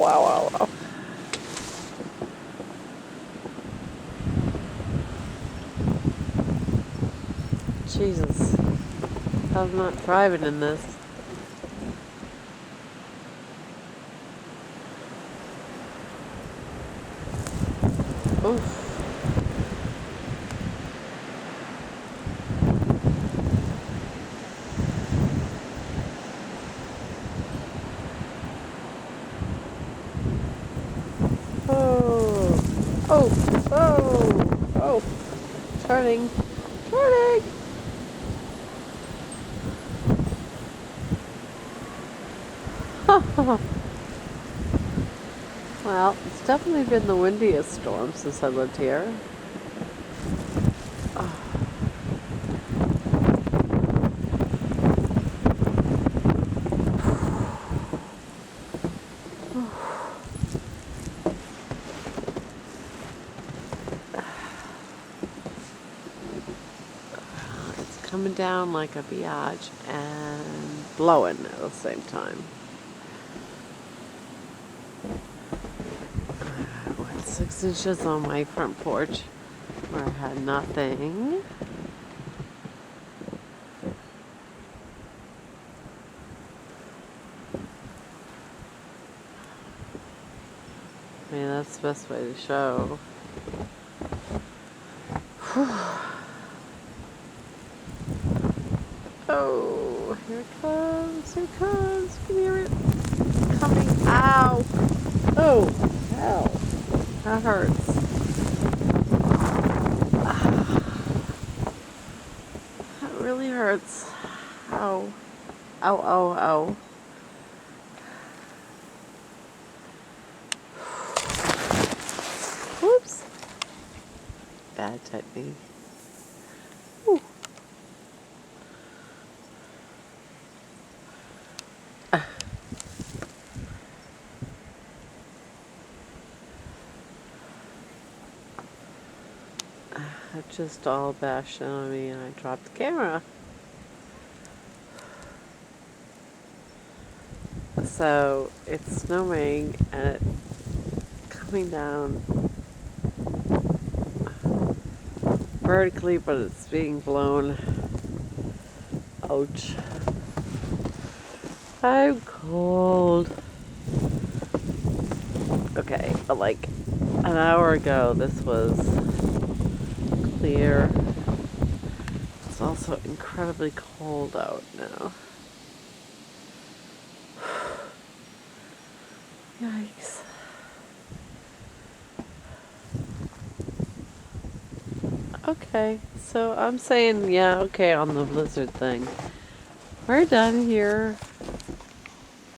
ow, ow. Jesus. I'm not driving in this. Oof. Oh. Oh. Oh. Oh. Turning. Turning. Well, it's definitely been the windiest storm since I lived here. It's coming down like a biatch and blowing at the same time. I went 6 inches on my front porch where I had nothing. I mean, that's the best way to show. Oh, here it comes, here it comes. Can you hear it? It's coming. Ow. Oh, hell. That hurts. That really hurts. Ow. Ow, ow, ow. Whoops. Bad technique. Whew. It just all bashed on me and I dropped the camera. So it's snowing and it's coming down vertically, but it's being blown. Ouch. I'm cold. Okay, but like an hour ago this was clear. It's also incredibly cold out now. Yikes. Okay, so I'm saying yeah, okay on the blizzard thing. We're done here.